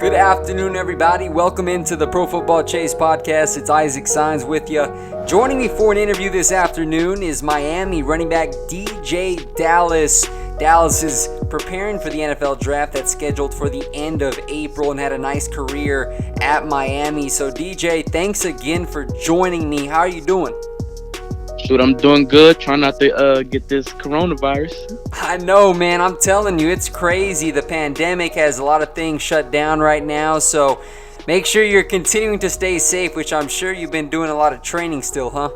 Good afternoon, everybody. Welcome into the Pro Football Chase podcast. It's Isaac Saenz with you. Joining me for an interview this afternoon is Miami running back DeeJay Dallas. Dallas is preparing for the NFL draft that's scheduled for the end of April and had a nice career at Miami. So DeeJay, thanks again for joining me. How are you doing? Shoot, I'm doing good. Trying not to get this coronavirus. I know, man. I'm telling you, it's crazy. The pandemic has a lot of things shut down right now, so make sure you're continuing to stay safe, which I'm sure you've been doing a lot of training still, huh?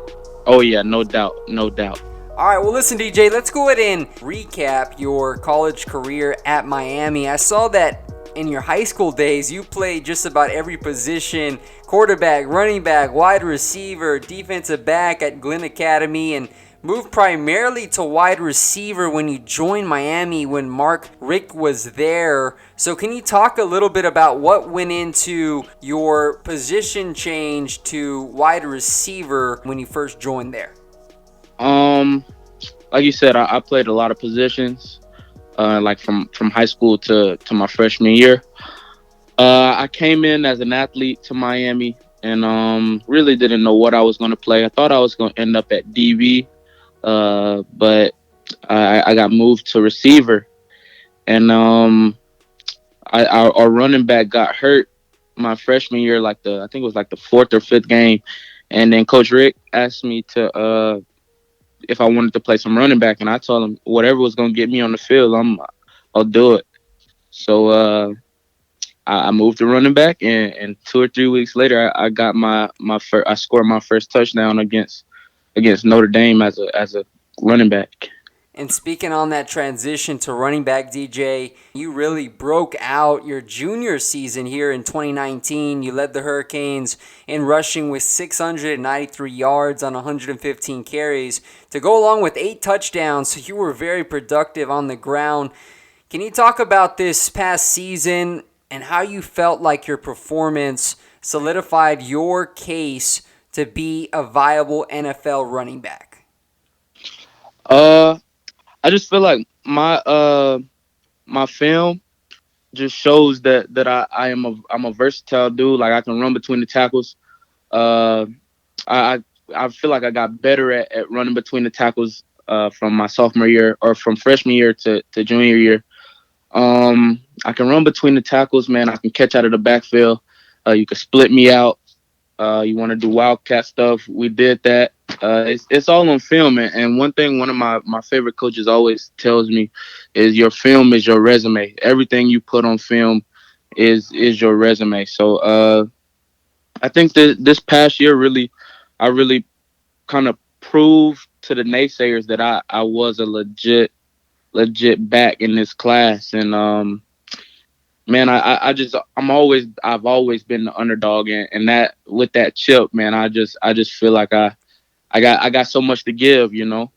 Oh, yeah, no doubt. No doubt. All right, well, listen, DeeJay, let's go ahead and recap your college career at Miami. I saw that in your high school days, you played just about every position: quarterback, running back, wide receiver, defensive back at Glenn Academy, and moved primarily to wide receiver when you joined Miami when Mark Richt was there. So can you talk a little bit about what went into your position change to wide receiver when you first joined there? Like you said, I played a lot of positions, like from high school to my freshman year. I came in as an athlete to Miami and really didn't know what I was going to play. I thought I was going to end up at DB, but I got moved to receiver, and our running back got hurt my freshman year, I think it was like the fourth or fifth game, and then Coach Rick asked me to if I wanted to play some running back, and I told him whatever was going to get me on the field, I'll do it. So I moved to running back, and 2 or 3 weeks later, I got I scored my first touchdown against Notre Dame as a running back. And speaking on that transition to running back, DeeJay, you really broke out your junior season here in 2019. You led the Hurricanes in rushing with 693 yards on 115 carries to go along with 8 touchdowns. So you were very productive on the ground. Can you talk about this past season and how you felt like your performance solidified your case to be a viable NFL running back? I just feel like my film just shows that I'm a versatile dude. Like, I can run between the tackles. I feel like I got better at running between the tackles from my sophomore year, or from freshman year to junior year. I can run between the tackles, man. I can catch out of the backfield. You can split me out. You want to do wildcat stuff, we did that. It's all on film, and one thing one of my favorite coaches always tells me is your film is your resume. Everything you put on film is your resume. So I think that this past year I really kind of proved to the naysayers that I was a legit back in this class. And man, I've always been the underdog, and that with that chip, man, I just feel like I got so much to give, you know.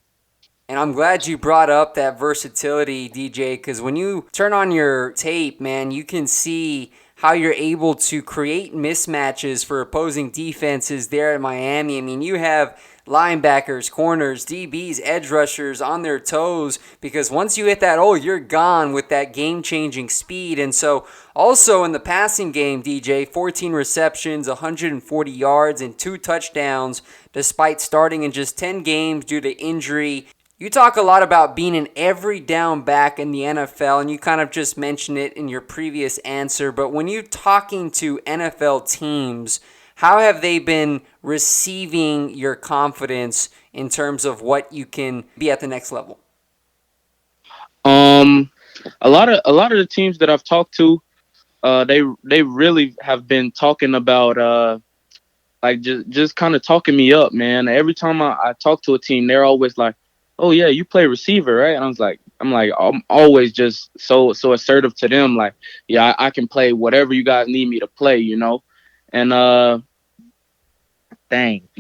And I'm glad you brought up that versatility, DeeJay, because when you turn on your tape, man, you can see how you're able to create mismatches for opposing defenses there at Miami. I mean, you have linebackers, corners, DBs, edge rushers on their toes, because once you hit that hole, you're gone with that game-changing speed. And so also in the passing game, DeeJay, 14 receptions, 140 yards, and 2 touchdowns despite starting in just 10 games due to injury. You talk a lot about being an every down back in the NFL, and you kind of just mentioned it in your previous answer, but when you're talking to NFL teams, how have they been receiving your confidence in terms of what you can be at the next level? A lot of the teams that I've talked to, they really have been talking about like just kind of talking me up, man. Every time I talk to a team, they're always like, "Oh yeah, you play receiver, right?" And I'm always just so assertive to them, like, "Yeah, I can play whatever you guys need me to play, you know." And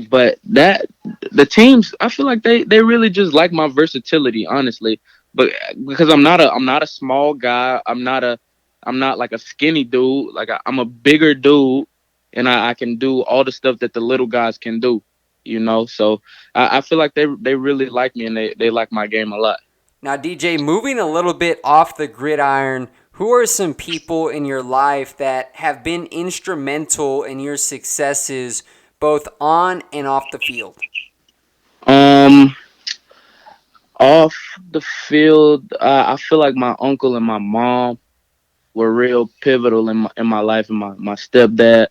but the teams, I feel like they really just like my versatility, honestly. But because I'm not a small guy, I'm not like a skinny dude. Like, I'm a bigger dude, and I can do all the stuff that the little guys can do, you know. So I feel like they really like me, and they like my game a lot. Now, DeeJay, moving a little bit off the gridiron, Who are some people in your life that have been instrumental in your successes both on and off the field? Um, Off the field, I feel like my uncle and my mom were real pivotal in my life, and my stepdad.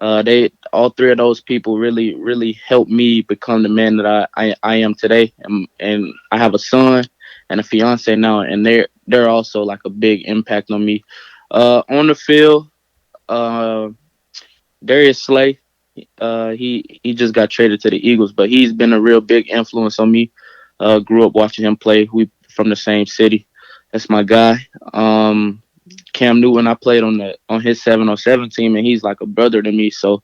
They all three of those people really helped me become the man that I am today, and I have a son and a fiance now, and they're also like a big impact on me. On the field, uh, Darius Slay, he just got traded to the Eagles, but he's been a real big influence on me. Grew up watching him play. We from the same city. That's my guy. Um, Cam Newton, I played on his 707 team, and he's like a brother to me. So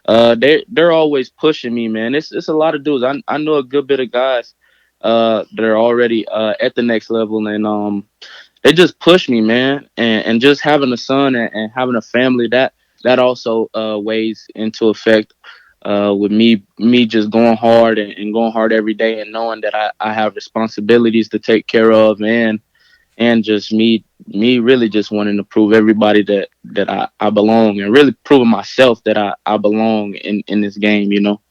they're always pushing me, man. It's a lot of dudes. I know a good bit of guys that are already at the next level, and they just push me, man. And just having a son and having a family, that also weighs into effect with me just going hard and going hard every day, and knowing that I have responsibilities to take care of, and just me really just wanting to prove everybody that I belong, and really proving myself that I belong in this game, you know.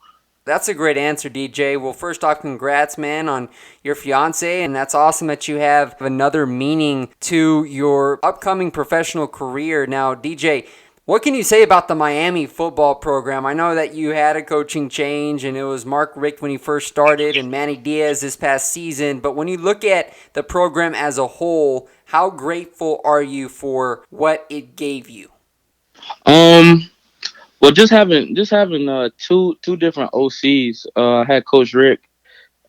That's a great answer, DJ. Well, first off, congrats, man, on your fiance, and that's awesome that you have another meaning to your upcoming professional career. Now, DJ, what can you say about the Miami football program? I know that you had a coaching change, and it was Mark Richt when he first started and Manny Diaz this past season. But when you look at the program as a whole, how grateful are you for what it gave you? Um, well, just having two different OCs. I had Coach Rick,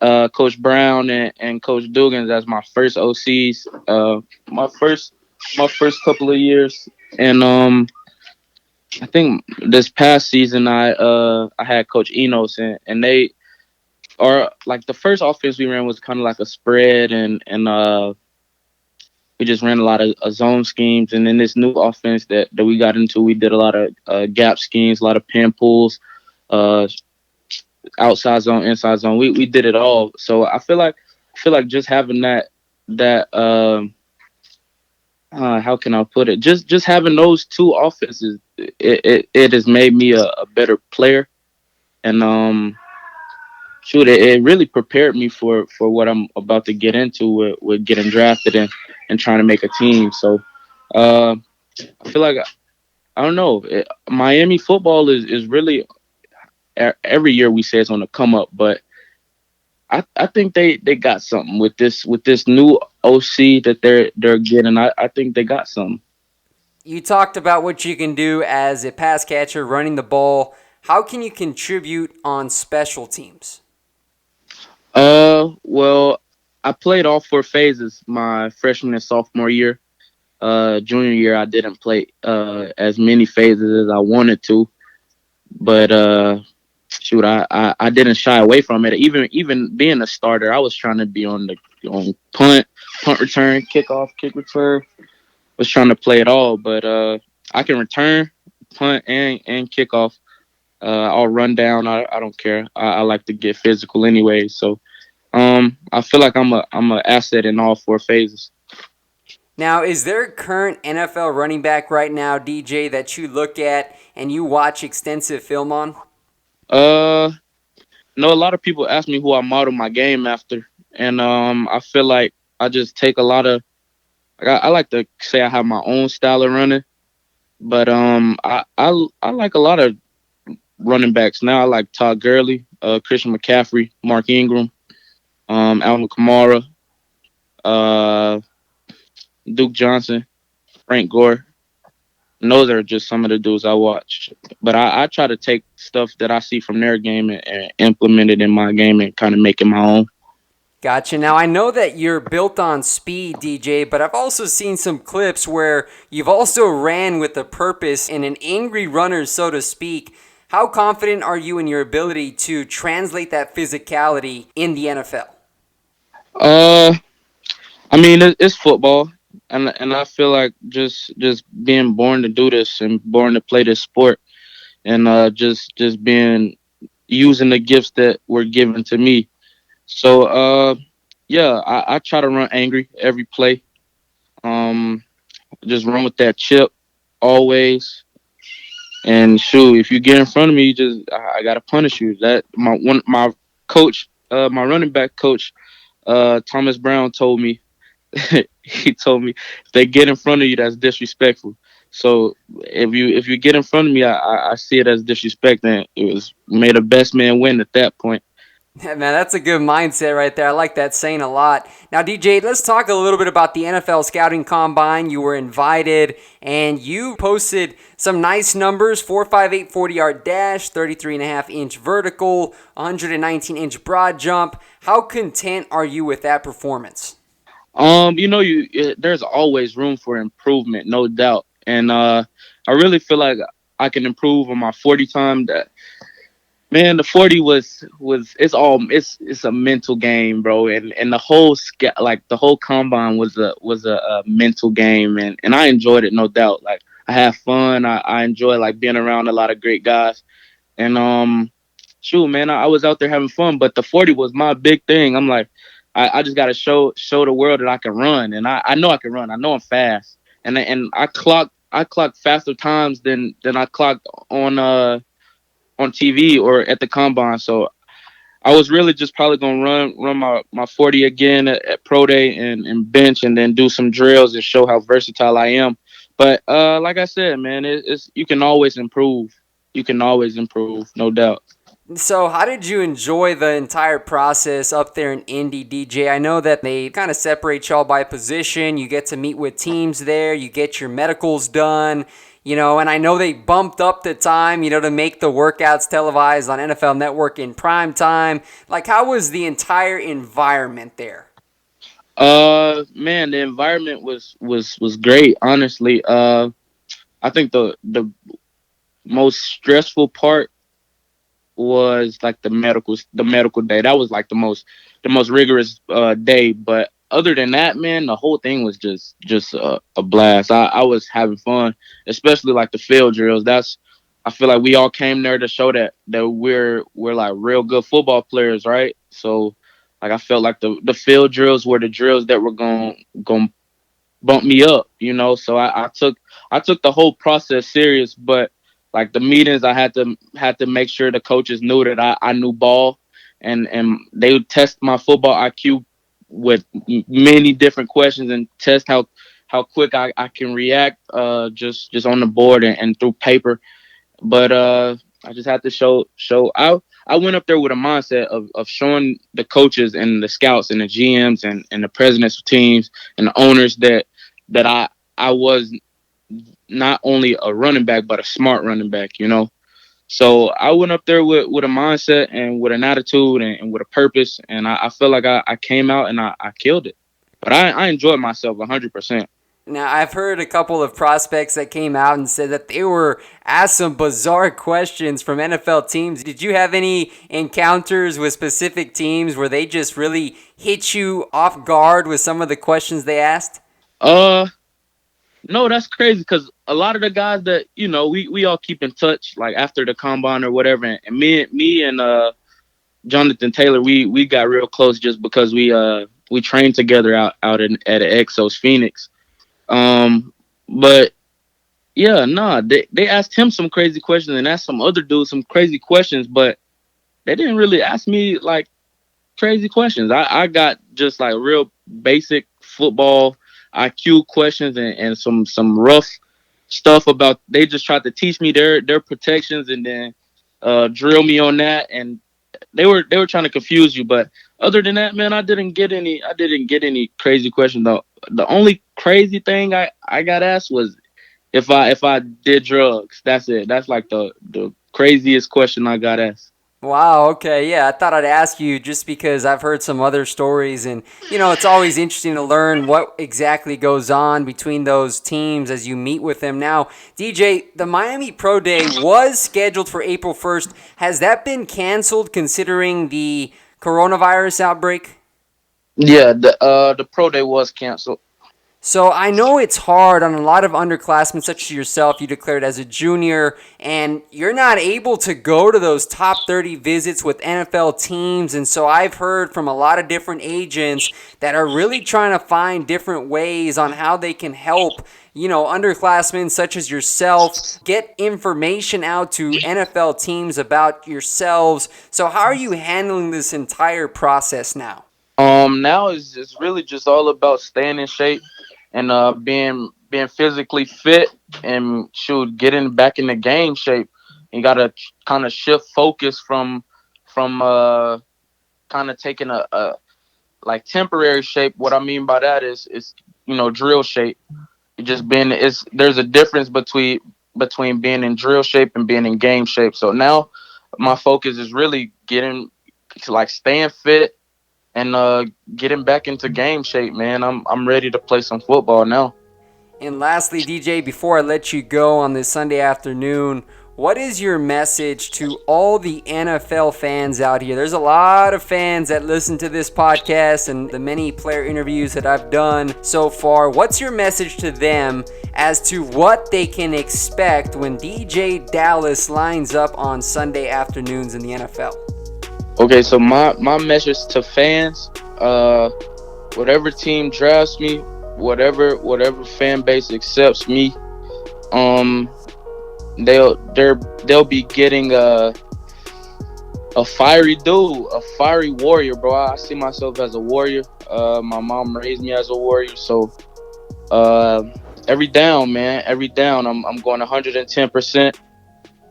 Coach Brown, and Coach Dugans as my first OCs. My first my first couple of years, and I think this past season I had Coach Enos, and they are like the first offense we ran was kind of like a spread, and we just ran a lot of zone schemes. And then this new offense that we got into, we did a lot of gap schemes, a lot of pin pulls, uh, outside zone, inside zone. We did it all. So I feel like just having that how can I put it? Just having those two offenses, it has made me a better player, and shoot, it really prepared me for what I'm about to get into with getting drafted and trying to make a team. So uh, I feel like I don't know. Miami football is really every year we say it's on the come up, but I think they got something with this new OC that they're getting. I think they got something. You talked about what you can do as a pass catcher, running the ball. How can you contribute on special teams? Well, I played all four phases my freshman and sophomore year. Junior year I didn't play as many phases as I wanted to, but shoot, I didn't shy away from it. Even being a starter, I was trying to be on punt return, kickoff, kick return. Was trying to play it all, but I can return, punt, and kickoff. I'll run down. I don't care. I like to get physical anyway, so I feel like I'm a asset in all four phases. Now, is there a current NFL running back right now, DJ, that you look at and you watch extensive film on? Uh, no, a lot of people ask me who I model my game after, and I feel like I just take a lot of. I like to say I have my own style of running, but I like a lot of running backs now. I like Todd Gurley, Christian McCaffrey, Mark Ingram, Alvin Kamara, uh, Duke Johnson, Frank Gore. And those are just some of the dudes I watch. But I try to take stuff that I see from their game and implement it in my game and kind of make it my own. Gotcha. Now, I know that you're built on speed, DJ, but I've also seen some clips where you've also ran with a purpose and an angry runner, so to speak. How confident are you in your ability to translate that physicality in the NFL? Uh, I mean, it's football, and I feel like just being born to do this and born to play this sport, and just being using the gifts that were given to me. So yeah, I try to run angry every play. Um, Just run with that chip always. And shoot, if you get in front of me, I gotta punish you. That my coach, my running back coach, Thomas Brown told me. He told me if they get in front of you, that's disrespectful. So if you get in front of me, I see it as disrespect, and it was may the best man win at that point. Yeah, man, that's a good mindset right there. I like that saying a lot. Now, DJ, let's talk a little bit about the NFL Scouting Combine. You were invited, and you posted some nice numbers: 4.58 40-yard dash, 33.5-inch vertical, 119-inch broad jump. How content are you with that performance? There's always room for improvement, no doubt, and I really feel like I can improve on my 40 time. That Man, the 40 was it's a mental game, bro, and the whole like the whole combine was a mental game, and I enjoyed it, no doubt. Like I have fun, I enjoy like being around a lot of great guys, and shoot, man, I was out there having fun, but the 40 was my big thing. I'm like, I just got to show the world that I can run, and I know I can run. I know I'm fast, and I clocked faster times than I clocked on TV or at the combine. So I was really just probably gonna run my 40 again at pro day and bench and then do some drills and show how versatile I am. But like I said, man, it's you can always improve. You can always improve, no doubt. So, how did you enjoy the entire process up there in Indy, DJ? I know that they kind of separate y'all by position. You get to meet with teams there. You get your medicals done, and I know they bumped up the time, to make the workouts televised on NFL Network in prime time. Like, how was the entire environment there? Man, the environment was great, honestly. I think the most stressful part was like the medical day. That was like the most rigorous day. But other than that, man, the whole thing was just a blast. I was having fun, especially like the field drills. I feel like we all came there to show that we're like real good football players, right? So like I felt like the field drills were the drills that were going bump me up, So I took the whole process serious, but like the meetings, I had to make sure the coaches knew that I knew ball, and they would test my football IQ with many different questions and test how quick I can react just on the board and through paper. But I just had to show. I went up there with a mindset of showing the coaches and the scouts and the GMs and the presidents of teams and the owners that I was not only a running back but a smart running back. So I went up there with a mindset and with an attitude and with a purpose, and I feel like I came out and I killed it. But I enjoyed myself 100%. Now, I've heard a couple of prospects that came out and said that they were asked some bizarre questions from NFL teams. Did you have any encounters with specific teams where they just really hit you off guard with some of the questions they asked? No, that's crazy because a lot of the guys that we all keep in touch like after the combine or whatever, and me and Jonathan Taylor, we got real close just because we trained together out at Exos Phoenix. But yeah, nah, they asked him some crazy questions and asked some other dudes some crazy questions, but they didn't really ask me like crazy questions. I got just like real basic football IQ questions and some rough stuff about. They just tried to teach me their protections and then drill me on that, and they were trying to confuse you. But other than that, man, I didn't get any crazy questions though. The only crazy thing I got asked was if I did drugs. That's it. That's like the craziest question I got asked. Wow, okay, yeah, I thought I'd ask you just because I've heard some other stories, and it's always interesting to learn what exactly goes on between those teams as you meet with them. Now, DJ, the Miami Pro Day was scheduled for April 1st. Has that been canceled considering the coronavirus outbreak? Yeah, the pro day was canceled. So I know it's hard on a lot of underclassmen such as yourself. You declared as a junior, and you're not able to go to those top 30 visits with NFL teams. And so I've heard from a lot of different agents that are really trying to find different ways on how they can help, underclassmen such as yourself get information out to NFL teams about yourselves. So how are you handling this entire process now? Now it's really just all about staying in shape and being physically fit and getting back in the game shape. You gotta kind of shift focus from kind of taking a like temporary shape. What I mean by that is drill shape. You just being there's a difference between being in drill shape and being in game shape. So now my focus is really getting like staying fit and getting back into game shape, man. I'm ready to play some football now. And lastly, DJ, before I let you go on this Sunday afternoon, what is your message to all the NFL fans out here? There's a lot of fans that listen to this podcast and the many player interviews that I've done so far. What's your message to them as to what they can expect when DeeJay Dallas lines up on Sunday afternoons in the NFL? Okay, so my message to fans, whatever team drafts me, whatever fan base accepts me, they'll be getting a fiery dude, a fiery warrior, bro. I see myself as a warrior. My mom raised me as a warrior, so every down, man, every down, I'm going 110%.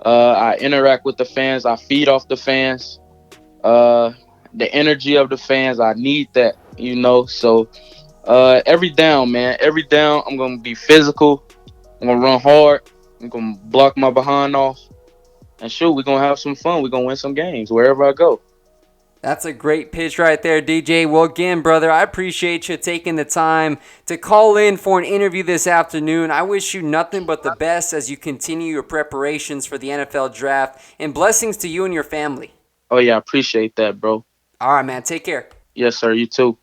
I interact with the fans. I feed off the fans. The energy of the fans, I need that, So every down, man, every down, I'm gonna be physical. I'm gonna run hard. I'm gonna block my behind off, and we're gonna have some fun. We're gonna win some games wherever I go. That's a great pitch right there, DJ. Well, again, brother, I appreciate you taking the time to call in for an interview this afternoon. I wish you nothing but the best as you continue your preparations for the NFL draft, and blessings to you and your family. Oh, yeah, I appreciate that, bro. All right, man. Take care. Yes, sir. You too.